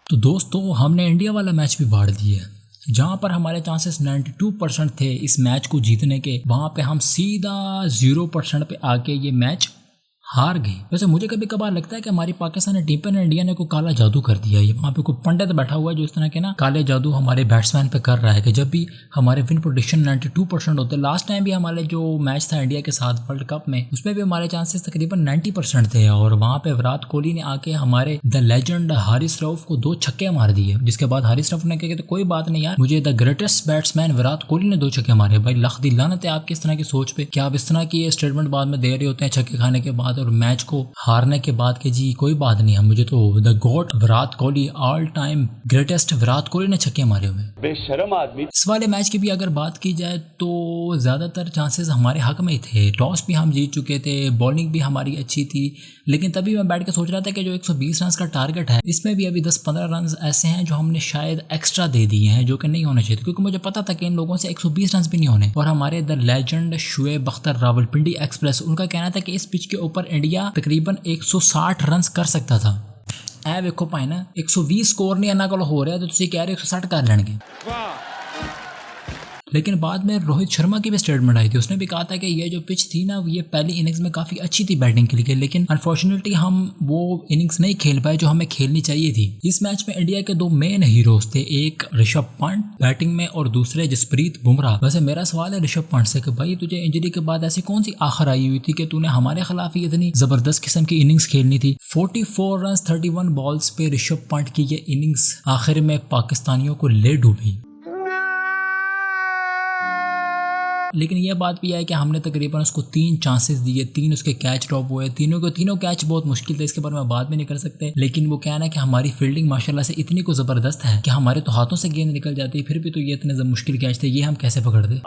तो दोस्तों हमने इंडिया वाला मैच भी बाढ़ दिया है, जहाँ पर हमारे चांसेस 92% थे इस मैच को जीतने के, वहाँ पे हम सीधा 0% पे आके ये मैच हार गए। वैसे मुझे कभी कभार लगता है कि हमारी पाकिस्तानी टीम पे इंडिया ने कोई काला जादू कर दिया है। वहाँ पे कोई पंडित बैठा हुआ है जो इस तरह के ना काले जादू हमारे बैट्समैन पे कर रहा है कि जब भी हमारे विन प्रोडिक्शन 92% होते। लास्ट टाइम भी हमारे जो मैच था इंडिया के साथ वर्ल्ड कप में, उसमें भी हमारे चांसेस तकरीबन 90% थे और वहाँ पे विराट कोहली ने आके हमारे द लेजेंड हारिस रऊफ को 2 छक्के मार दिए। जिसके बाद हारिस रऊफ ने कहा तो कोई बात नहीं यार, मुझे the greatest batsman Virat Kohli ने 2 छक्के मारे। भाई लख दी लानत है आपकी इस तरह की सोच पे कि आप इस तरह की स्टेटमेंट बाद में दे रहे होते हैं छक्के खाने के बाद और मैच को हारने के बाद के जी कोई बात नहीं है, मुझे तो the God Virat Kohli, all time greatest Virat Kohli ने छक्के मारे हुए। बेशरम आदमी। इस वाले मैच की भी अगर बात की जाए तो ज्यादातर चांसेस हमारे हक में ही थे। टॉस भी हम जीत चुके थे, बॉलिंग भी हमारी अच्छी थी, लेकिन तभी मैं बैठ के सोच रहा था कि जो 120 रन का टारगेट है इसमें भी अभी 10-15 रन ऐसे हैं जो हमने शायद एक्स्ट्रा दे दिए हैं, जो कि नहीं होने चाहिए, क्योंकि मुझे पता था कि इन लोगों से 120 रन भी नहीं होने। और हमारे the legend Shoaib Akhtar Rawalpindi express, उनका कहना था कि इस पिच के ऊपर इंडिया तकरीबन 160 रन कर सकता था। ऐ वेखो भाई ना 120 स्कोर नहीं इन्हों को हो रहा तो तुम कह रहे 160 कर लेंगे। लेकिन बाद में रोहित शर्मा की भी स्टेटमेंट आई थी, उसने भी कहा था कि ये जो पिच थी ना ये पहली इनिंग्स में काफी अच्छी थी बैटिंग के लिए, लेकिन अनफॉर्चुनेटली हम वो इनिंग्स नहीं खेल पाए जो हमें खेलनी चाहिए थी। इस मैच में इंडिया के 2 मेन हीरोज थे, एक ऋषभ पंत बैटिंग में और दूसरे जसप्रीत बुमराह। वैसे मेरा सवाल है ऋषभ पंत से कि भाई तुझे इंजरी के बाद ऐसी कौन सी आखिर आई हुई थी कि तूने हमारे खिलाफ ही इतनी जबरदस्त किस्म की इनिंग्स खेलनी थी। 44 रन 31 बॉल्स पे ऋषभ पंत की ये इनिंग्स आखिर में पाकिस्तानियों को ले डूबी। लेकिन यह बात भी है कि हमने तकरीबन उसको 3 चांसेस दिए, 3 उसके कैच ड्रॉप हुए, तीनों कैच बहुत मुश्किल थे, इसके बारे में बात भी नहीं कर सकते। लेकिन वो कहना है कि हमारी फील्डिंग माशाल्लाह से इतनी को जबरदस्त है कि हमारे तो हाथों से गेंद निकल जाती है, फिर भी तो ये इतने मुश्किल कैच थे, ये हम कैसे पकड़ते।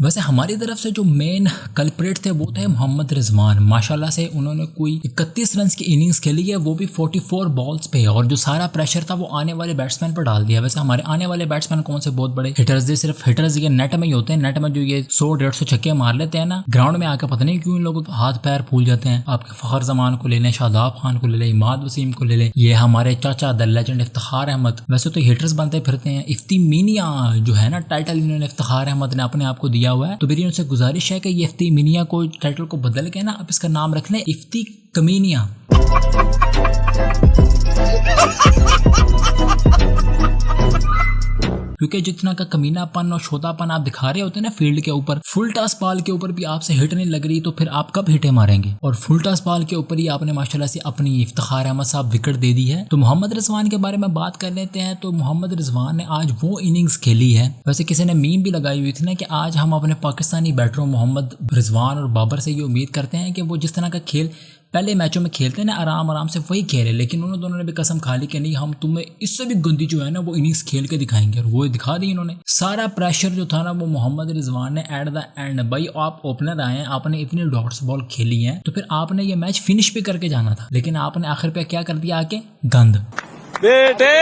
वैसे हमारी तरफ से जो मेन कल्प्रेट थे वो थे मोहम्मद रिजवान। माशाल्लाह से उन्होंने कोई 31 रन की इनिंग्स खेली है, वो भी 44 बॉल्स पे, और जो सारा प्रेशर था वो आने वाले बैट्समैन पर डाल दिया। वैसे हमारे आने वाले बैट्समैन कौन से बहुत बड़े हिटर्स थे, सिर्फ हिटर्स ये नेट में ही होते हैं। नेट में जो ये 100-150 छक्के मार लेते हैं ना, ग्राउंड में आकर पता नहीं क्यों इन लोगों हाथ पैर फूल जाते हैं। आपके फखर जमान को ले लें, शादाब खान को ले लें, इमाद वसीम को ले लें, ये हमारे चाचा द लेजेंड इफ्तिखार अहमद, वैसे तो हिटर्स बनते फिरते हैं। इफ्ती मीनिया जो है ना टाइटल इन्होंने इफ्तिखार अहमद ने अपने आप को दिया हुआ है, तो मेरी उनसे गुजारिश है कि ये इफ्ती मीनिया को टाइटल को बदल के ना अब इसका नाम रख लें इफ्ती कमीनिया। क्योंकि जितना का कमीनापन और छोटापन आप दिखा रहे होते हैं ना फील्ड के ऊपर, फुल टॉस बॉल के ऊपर भी आपसे हिट नहीं लग रही तो फिर आप कब हिटे मारेंगे। और फुल टॉस बॉल के ऊपर ही आपने माशाल्लाह से अपनी इफ्तिखार अहमद साहब विकेट दे दी है। तो मोहम्मद रिजवान के बारे में बात कर लेते हैं। तो मोहम्मद रिजवान ने आज वो इनिंग्स खेली है, वैसे किसी ने मीम भी लगाई हुई थी ना कि आज हम अपने पाकिस्तानी बैटरों मोहम्मद रिजवान और बाबर से ये उम्मीद करते हैं कि वो जिस तरह का खेल पहले मैचों में खेलते हैं ना आराम से वही खेले। लेकिन उन्होंने दोनों ने भी कसम खा ली कि नहीं हम तुम्हें इससे भी गंदी जो है ना वो इनिंग्स खेल के दिखाएंगे, और वो दिखा दी इन्होंने। सारा प्रेशर जो था ना वो मोहम्मद रिजवान ने एट द एंड, भाई आप ओपनर आए हैं, आपने इतनी डॉट्स बॉल खेली है तो फिर आपने ये मैच फिनिश भी करके जाना था, लेकिन आपने आखिर पे क्या कर दिया आके गंद। बेटे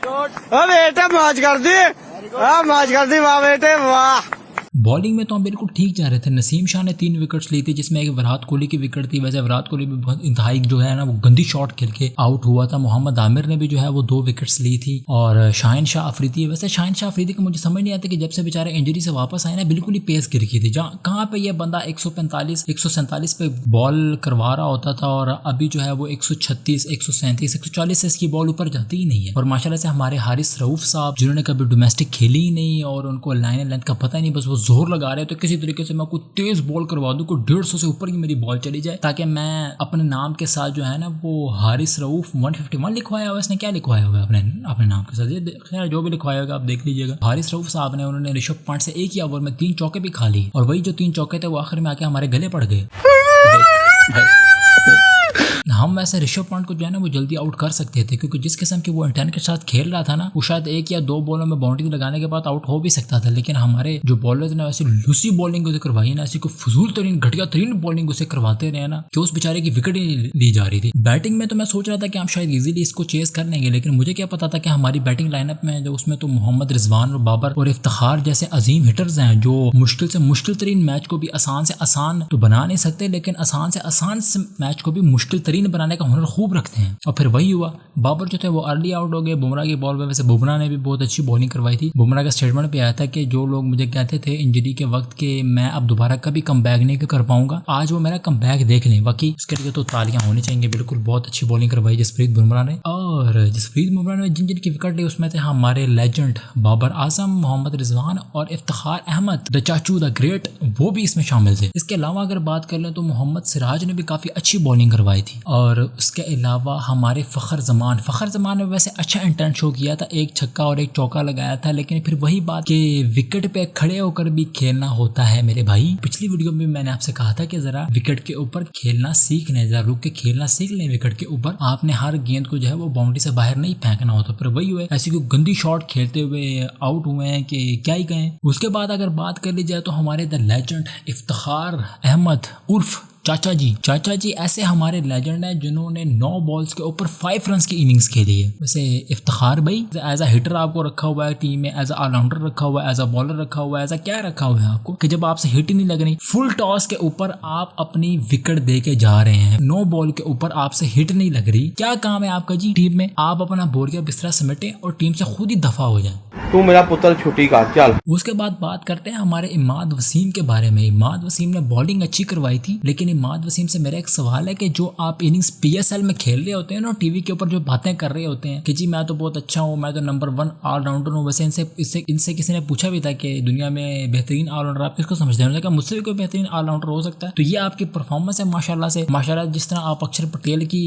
मौज कर दी वाह बेटे वाह। बॉलिंग में तो हम बिल्कुल ठीक जा रहे थे। नसीम शाह ने 3 विकेट्स ली थी, जिसमें एक विराट कोहली की विकेट थी। वैसे विराट कोहली भी बहुत इंतहाई जो है ना वो गंदी शॉट खेल के आउट हुआ था। मोहम्मद आमिर ने भी जो है वो 2 विकेट्स ली थी, और शाहिन शाह अफरीदी, वैसे शाहिन शाह अफरीदी को मुझे समझ नहीं आता कि जब से बेचारे इंजरी से वापस आए ना बिल्कुल ही पेस गिर गई थी। जहाँ कहाँ पे ये बंदा 145-147 पे बॉल करवा रहा होता था, और अभी जो है वो 136, 137, 140 से इसकी बॉल ऊपर जाती ही नहीं है। और माशाल्लाह से हमारे हारिस रऊफ साहब जिन्होंने कभी डोमेस्टिक खेली ही नहीं और उनको लाइन एंड लेंथ का पता ही नहीं, बस वो जोर लगा रहे तो किसी तरीके से मैं कोई तेज बॉल करवा दूं, कोई 150 से ऊपर की मेरी बॉल चली जाए, ताकि मैं अपने नाम के साथ जो है ना वो हारिस रऊफ 151 लिखवाया हुआ। इसने क्या लिखवाया हुआ है अपने नाम के साथ, ये खैर जो भी लिखवाया होगा आप देख लीजिएगा। हारिस रऊफ साहब ने उन्होंने ऋषभ पंत से एक ही ओवर में 3 चौके भी खा ली, और वही जो 3 चौके थे वो आखिर में आके हमारे गले पड़ गए। हम वैसे ऋषभ पंत को जो है ना वो जल्दी आउट कर सकते थे, क्योंकि जिस किस्म की वो इंटेंट के साथ खेल रहा था ना वो शायद 1 या 2 बॉलों में बाउंड्री लगाने के बाद आउट हो भी सकता था। लेकिन हमारे जो बॉलर्स ने ऐसी लूसी बॉलिंग उसे करवाई ना, ऐसी कोई फजूल तरीन घटिया तरीन बॉलिंग उसे करवाते रहे ना कि उस बेचारे की विकेट ही ली जा रही थी। बैटिंग में तो मैं सोच रहा था कि हम शायद इजीली इसको चेस कर लेंगे, लेकिन मुझे क्या पता था कि हमारी बैटिंग लाइनअप में जो उसमें तो मोहम्मद रिजवान और बाबर और इफ्तिखार जैसे अजीम हिटर्स हैं जो मुश्किल से मुश्किल तरीन मैच को भी आसान से आसान तो बना नहीं सकते, लेकिन आसान से आसान मैच को भी मुश्किल तरीन बनाने करने का हुनर खूब रखते हैं। और फिर वही हुआ, बाबर जो थे वो अर्ली आउट हो गए बुमराह की बॉल पे। वैसे बुमराह ने भी बहुत अच्छी बॉलिंग करवाई थी। बुमराह का स्टेटमेंट पे आया था कि जो लोग मुझे कहते थे इंजरी के वक्त कि मैं अब दोबारा कभी कम बैक नहीं कर पाऊंगा, आज वो मेरा कम बैक देख लें। बाकी उसके लिए तो तालियां होनी चाहिए, बिल्कुल बहुत अच्छी बॉलिंग करवाई जसप्रीत बुमराह ने। और जसप्रीत बुमराह ने जिन जिन की विकेट ली उसमें थे हमारे लेजेंड बाबर आजम, मोहम्मद रिजवान और इफ्तिखार अहमद द चाचू द ग्रेट, वो भी इसमें शामिल थे। इसके अलावा अगर बात कर लें तो मोहम्मद सिराज ने भी काफी अच्छी बॉलिंग करवाई थी। और उसके अलावा हमारे फखर जमान ने वैसे अच्छा इंटेंट शो किया था, एक छक्का और एक चौका लगाया था। लेकिन फिर वही बात कि विकेट पे खड़े होकर भी खेलना होता है मेरे भाई। पिछली वीडियो में मैंने आपसे कहा था कि जरा विकेट के ऊपर खेलना सीख लें, जरा रुक के खेलना सीख लें विकेट के ऊपर। आपने हर गेंद को जो है वो बाउंड्री से बाहर नहीं फेंकना होता। फिर वही हुए, ऐसी कोई गंदी शॉट खेलते हुए आउट हुए हैं कि क्या ही कहें। उसके बाद अगर बात कर ली जाए तो हमारे द लेजेंड इफ्तिखार अहमद उर्फ चाचा जी ऐसे हमारे लेजेंड हैं जिन्होंने 9 बॉल्स के ऊपर 5 रन की इनिंग्स खेली है। वैसे इफ्तिखार भाई एज अ हिटर आपको रखा हुआ है टीम में, एज अ ऑलराउंडर रखा हुआ है, एज अ बॉलर रखा हुआ है, एज अ क्या रखा हुआ है आपको कि जब आपसे हिट ही नहीं लग रही, फुल टॉस के ऊपर आप अपनी विकेट दे के जा रहे हैं, 9 बॉल के ऊपर आपसे हिट नहीं लग रही, क्या काम है आपका जी टीम में? आप अपना बोरिया बिस्तरा समेटें और टीम से खुद ही दफा हो जाए। तू मेरा पुत्र छुट्टी का चल। उसके बाद बात करते हैं हमारे इमाद वसीम के बारे में। इमाद वसीम ने बॉलिंग अच्छी करवाई थी, लेकिन इमाद वसीम से मेरा एक सवाल है कि जो आप इनिंग्स पीएसएल में खेल रहे होते हैं ना, टीवी के ऊपर जो बातें कर रहे होते हैं कि जी मैं तो बहुत अच्छा हूँ, मैं तो नंबर 1 ऑलराउंडर हूँ। वैसे इनसे किसी ने पूछा भी था कि दुनिया में बेहतरीन ऑलराउंडर आप किसको समझते हैं? उन्होंने कहा मुझसे भी कोई बेहतरीन ऑलराउंडर हो सकता है। तो ये आपकी परफॉर्मेंस है माशाल्लाह। जिस तरह आप अक्षर पटेल की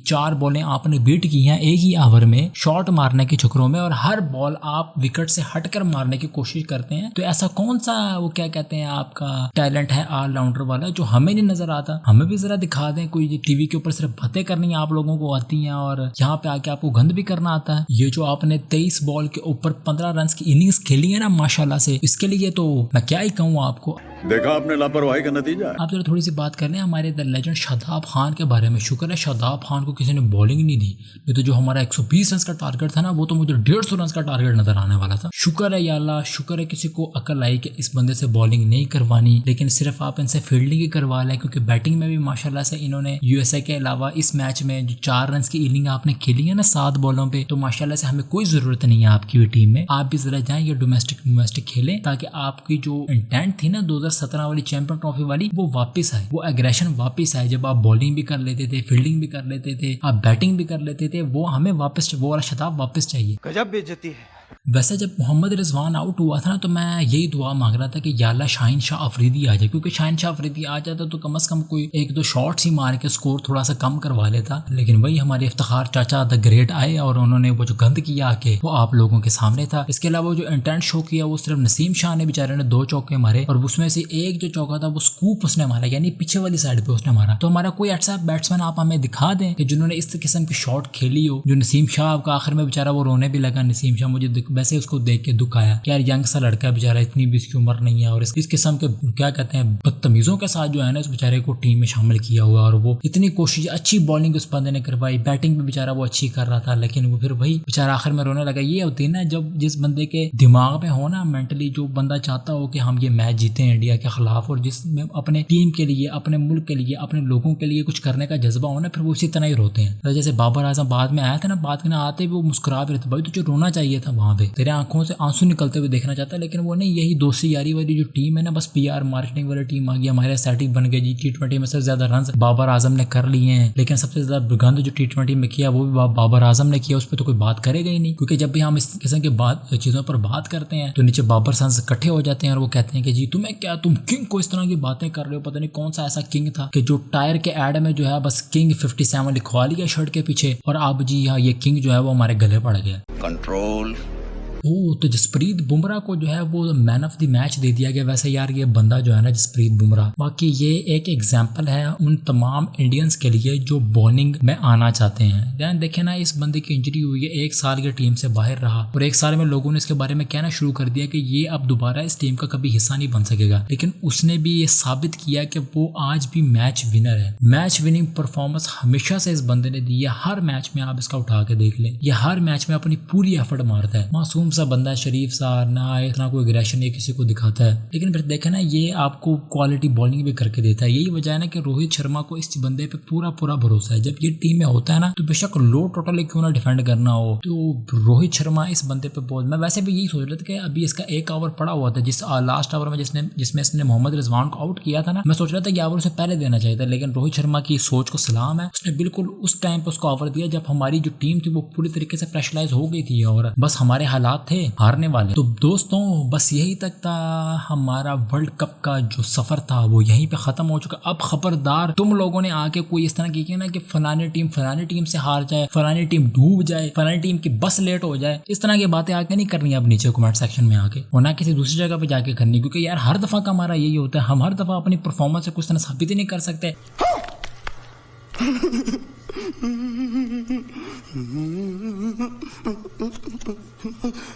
4 बॉलें आपने बीट की हैं एक ही ओवर में शॉट मारने के चक्करों में, और हर बॉल आप विकेट से हटकर मारने की कोशिश करते हैं, तो ऐसा कौन सा वो क्या कहते हैं आपका टैलेंट है ऑलराउंडर वाला जो हमें नहीं नजर आता? हमें भी जरा दिखा दें। कोई टीवी के ऊपर सिर्फ बातें करनी आप लोगों को आती हैं और यहाँ पे आके आपको गंद भी करना आता है। ये जो आपने 23 बॉल के ऊपर 15 रन की इनिंग्स खेली है ना माशाल्लाह से, इसके लिए तो मैं क्या ही कहूँ आपको। देखा आपने लापरवाही का नतीजा। आप जरा थोड़ी सी बात कर लें हमारे द लेजेंड शादाब खान के बारे में। शुक्र है शादाब खान को किसी ने बॉलिंग नहीं दी, नहीं तो जो हमारा 120 रन का टारगेट था ना, वो तो मुझे 150 रन का टारगेट नजर आने वाला था। शुक्र है या अल्लाह, शुक्र है किसी को अकल आई कि इस बंदे से बॉलिंग नहीं करवानी, लेकिन सिर्फ आप इनसे फील्डिंग ही करवा लें, क्योंकि बैटिंग में भी माशाल्लाह से इन्होंने यूएसए के अलावा इस मैच में जो 4 रन की इनिंग आपने खेली है ना 7 बॉलों पे, तो माशाल्लाह से हमें कोई जरूरत नहीं है आपकी भी टीम में। आप भी जरा जाएं ये डोमेस्टिक खेलें, ताकि आपकी जो इंटेंट थी ना 2017 वाली चैंपियन ट्रॉफी वाली, वो वापस आए, वो एग्रेशन वापस आए। जब आप बॉलिंग भी कर लेते थे, फील्डिंग भी कर लेते थे, आप बैटिंग भी कर लेते थे, वो हमें वापस, वो वाला शताब वापस चाहिए। गजब बेइज्जती है। वैसे जब मोहम्मद रिजवान आउट हुआ था ना, तो मैं यही दुआ मांग रहा था कि या अल्लाह शाहीन शाह अफरीदी आ जाए, क्योंकि शाहीन शाह अफरीदी आ जाता तो कम से कम कोई 1-2 शॉट्स ही मार के स्कोर थोड़ा सा कम करवा लेता। लेकिन वही हमारे इफ्तिखार चाचा द ग्रेट आए और उन्होंने वो जो गंद किया आके वो आप लोगों के सामने था। इसके अलावा जो इंटेंट शो किया वो सिर्फ नसीम शाह ने बेचारे ने 2 चौके मारे, और उसमें से एक जो चौका था वो स्कूप उसने मारा, यानी पीछे वाली साइड पे उसने मारा। तो हमारा कोई ऐसा बैट्समैन आप हमें दिखा दें कि जिन्होंने इस किस्म की शॉट खेली हो। जो नसीम शाह का आखिर में बेचारा वो रोने भी लगा, नसीम शाह मुझे वैसे उसको देख के दुख आया यार, यंग सा लड़का बेचारा, इतनी भी इसकी उम्र नहीं है, और इस किस्म के क्या कहते हैं बदतमीजों के साथ जो है ना इस बेचारे को टीम में शामिल किया हुआ। और वो इतनी कोशिश, अच्छी बॉलिंग उस बंदे ने करवाई, बैटिंग भी बेचारा वो अच्छी कर रहा था, लेकिन वो फिर वही बेचारा आखिर में रोने लगा। ये होती है ना जब जिस बंदे के दिमाग में हो ना मेंटली, जो बंदा चाहता हो कि हम ये मैच जीते हैं इंडिया के खिलाफ, और जिसमें अपने टीम के लिए, अपने मुल्क के लिए, अपने लोगों के लिए कुछ करने का जज्बा हो ना, फिर वो उसी तरह ही रोते हैं। तो जैसे बाबर आजम बाद में आया था ना, बात करने आते भी वो मुस्कुरा भी रहे थे, भाई तुझे रोना चाहिए था, वहां पे तेरे आंखों से आंसू निकलते हुए देखना चाहता, लेकिन वो नहीं। यही दोस्ती यारी वाली जो टीम है ना, बस पीआर मार्केटिंग वाली टीम आ गई, हमारे सेटिंग बन गए जी। T20 में सबसे ज्यादा रन बाबर आजम ने कर लिए हैं, लेकिन सबसे ज्यादा गंद जो T20 में किया वो भी बाबर आजम ने किया, उस पर तो कोई बात करेगा ही नहीं। क्योंकि जब भी हम इस किस्म की चीजों पर बात करते हैं तो नीचे बाबर सन्स इकट्ठे हो जाते हैं और वो कहते हैं कि जी तुम्हें क्या, तुम किंग को इस तरह की बातें कर रहे हो, पता नहीं कौन सा ऐसा किंग था कि जो टायर के एड में जो है बस किंग 57 लिखवा लिया शर्ट के पीछे, और अब जी हाँ ये किंग जो है वो हमारे गले पड़ गया। कंट्रोल। तो जसप्रीत बुमराह को जो है वो मैन ऑफ द मैच दे दिया गया। वैसे यार ये बंदा जो है ना जसप्रीत बुमराह, बाकी ये एक एग्जांपल है उन तमाम इंडियंस के लिए जो बॉलिंग में आना चाहते हैं। ध्यान देखें ना, इस बंदे की इंजरी हुई है, 1 साल की टीम से बाहर रहा, और 1 साल में लोगों ने इसके बारे में कहना शुरू कर दिया कि ये अब दोबारा इस टीम का कभी हिस्सा नहीं बन सकेगा। लेकिन उसने भी ये साबित किया कि वो आज भी मैच विनर है। मैच विनिंग परफॉर्मेंस हमेशा से इस बंदे ने दी है। हर मैच में आप इसका उठा के देख लें, ये हर मैच में अपनी पूरी एफर्ट मारता है। मासूम सा बंदा है, शरीफ सा, ना इतना कोई एग्रेशन ये किसी को दिखाता है। लेकिन फिर देखे ना ये आपको क्वालिटी बॉलिंग भी करके देता है। यही वजह है ना कि रोहित शर्मा को इस बंदे पे पूरा पूरा भरोसा है। जब ये टीम में होता है ना तो बेशक लो टोटल क्यों ना डिफेंड करना हो, तो रोहित शर्मा इस बंदे पे बहुत, मैं वैसे भी यही सोच रहा था कि अभी इसका एक ओवर पड़ा हुआ था जिस लास्ट ओवर में जिसमें इसने मोहम्मद रिजवान को आउट किया था ना, मैं सोच रहा था कि ओवर उसे पहले देना चाहिए था। लेकिन रोहित शर्मा की सोच को सलाम है, उसने बिल्कुल उस टाइम पे उसको ओवर दिया जब हमारी जो टीम थी वो पूरी तरीके से प्रेशराइज हो गई थी और बस हमारे हालात थे हारने वाले। तो दोस्तों बस यही तक था हमारा वर्ल्ड कप का जो सफर था वो यहीं पे खत्म हो चुका। अब खबरदार तुम लोगों ने आके कोई इस तरह की ना कि फलानी टीम से हार जाए, फलानी टीम डूब जाए, फलानी टीम की बस लेट हो जाए, इस तरह की बातें आके नहीं करनी अब नीचे कमेंट सेक्शन में आके, और ना किसी दूसरी जगह पे जाके करनी, क्योंकि यार हर दफा का हमारा यही होता है, हम हर दफा अपनी परफॉर्मेंस से कुछ तरह साबित ही नहीं कर सकते।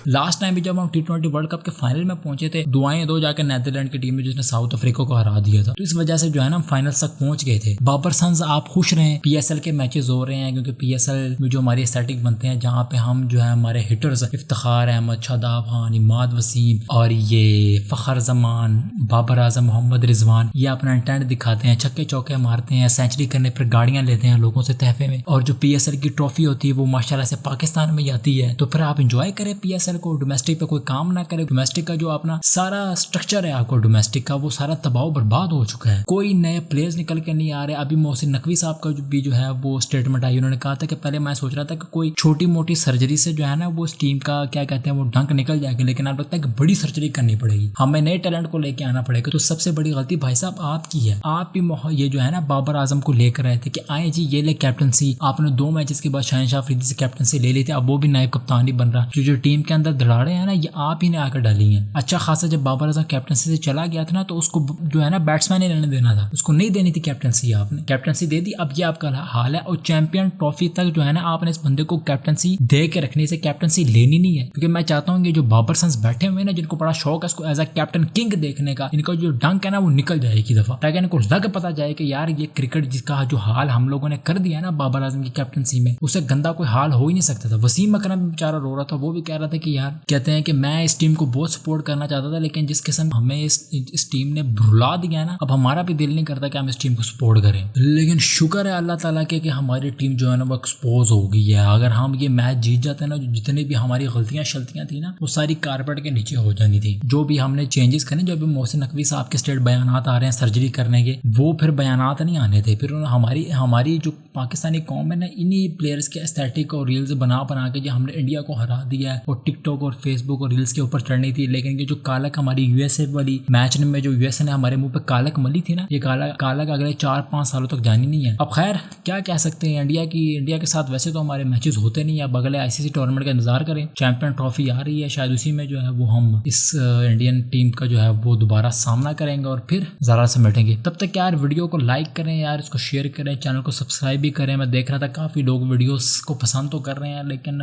लास्ट टाइम भी जब हम T20 वर्ल्ड कप के फाइनल में पहुंचे थे, दुआएं दो जाकर नीदरलैंड की टीम में जिसने साउथ अफ्रीका को हरा दिया था, तो इस वजह से जो है ना हम फाइनल्स तक पहुंच गए थे। बाबर सन्स आप खुश रहें, PSL के मैचेस हो रहे हैं, क्योंकि PSL में जो हमारे एस्थेटिक बनते हैं जहाँ पे हम जो है हमारे हिटर्स इफ्तिखार अहमद, शादाब खान, इमाद वसीम और ये फखर जमान, बाबर आजम, मोहम्मद रिजवान, ये अपना इंटेंट दिखाते हैं, छक्के चौके मारते हैं, सेंचुरी करने पर गाड़ियां लेते हैं लोगों से तहफे में, और जो PSL की ट्रॉफी होती है वो माशाल्लाह से पाकिस्तान में आती है। तो फिर आप इंजॉय करें PSL को, डोमेस्टिक पे कोई काम ना करे। डोमेस्टिक का जो अपना सारा स्ट्रक्चर है आपको डोमेस्टिक का वो सारा तबाह बर्बाद हो चुका है, कोई नए प्लेयर्स निकल के नहीं आ रहे। अभी मोहसिन नकवी साहब का भी जो है वो स्टेटमेंट आई, उन्होंने कहा था कि पहले मैं सोच रहा था कि कोई छोटी मोटी सर्जरी से जो है ना वो इस टीम का क्या कहते हैं वो डंक निकल जाएगा, लेकिन अब लगता है कि बड़ी सर्जरी करनी पड़ेगी, हमें नए टैलेंट को लेके आना पड़ेगा। तो सबसे बड़ी गलती भाई साहब आपकी है, आप भी ये जो है ना बाबर आजम को लेकर आए थे कि आए जी ये ले कैप्टनसी, आपने 2 मैचेस के बाद शहनशाह अफरीदी से कैप्टनसी ले ली थी, अब वो भी नायब कप्तान ही बन रहा। जो टीम के अंदर दराड़े हैं ना ये आप ही ने आकर डाली हैं। अच्छा खासा जब बाबर आजम कैप्टनसी से चला गया था ना तो उसको जो है ना बैट्समैन ही रहने देना था, उसको नहीं देनी थी कैप्टनसी, आपने कैप्टनसी दे दी। अब ये आपका हाल है, और चैंपियन ट्रॉफी तक जो है ना आपने इस बंदे को कैप्टनसी दे के रखने से कैप्टनसी लेनी नहीं है, क्योंकि मैं चाहता हूँ कि जो बाबर सन्स बैठे हुए ना जिनको बड़ा शौक है इसको एज अ कैप्टन किंग देखने का, इनका जो डंक है ना वो निकल जाए एक दफा, ताकि इनको लग पता जाए कि यार ये क्रिकेट जिसका जो हाल हम लोगों ने कर दिया ना बाबर आजम की कैप्टनसी में, उससे गंदा कोई हाल हो ही नहीं सकता था। वसीम अकरम भी बेचारा रो रहा था, वो भी कह रहा था कि यार कहते हैं कि मैं इस टीम को बहुत सपोर्ट करना चाहता था, लेकिन जिस किस्म हमें इस टीम ने भुला दिया ना, अब हमारा भी दिल नहीं करता कि हम इस टीम को सपोर्ट करें। लेकिन शुक्र है अल्लाह ताला के कि हमारी टीम जो है ना वो एक्सपोज हो गई है। अगर हम ये मैच जीत जाते ना, जितनी भी हमारी गलतियां शलतियां थी ना वो सारी कारपेट के नीचे हो जानी थी। जो भी हमने चेंजेस करे, जो भी मोहसिन नकवी साहब के स्टेट बयानात आ रहे हैं सर्जरी करने के, वो फिर बयानात नहीं आने थे। फिर हमारी जो पाकिस्तानी कौम है ना इन्हीं प्लेयर्स के एस्थेटिक और रील्स बना के जो हमने इंडिया को हरा दिया है, और टिकटॉक और फेसबुक और रील्स के ऊपर चढ़नी थी। लेकिन ये जो कालक हमारी यूएसए वाली मैच में जो यूएसए ने हमारे मुंह पे कालक मली थी ना, ये कालक अगले 4-5 सालों तक जानी नहीं है। अब खैर क्या कह सकते हैं, इंडिया के साथ वैसे तो हमारे मैचेस होते नहीं है। अब अगले ICC टूर्नामेंट का इंतजार करें, चैंपियन ट्रॉफी आ रही है, शायद उसी में जो है वो हम इस इंडियन टीम का जो है वो दोबारा सामना करेंगे और फिर जरा समेटेंगे। तब तक यार वीडियो को लाइक करें यार, इसको शेयर करें, चैनल को सब्सक्राइब भी करें। मैं देख रहा था काफी लोग वीडियोस को पसंद तो कर रहे हैं लेकिन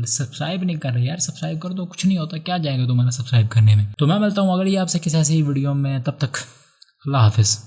सब्सक्राइब नहीं कर रहे। यार सब्सक्राइब कर दो, कुछ नहीं होता, क्या जाएगा तुम्हारा सब्सक्राइब करने में। तो मैं मिलता हूँ अगली आपसे किसी ऐसी वीडियो में, तब तक अल्लाह हाफिज।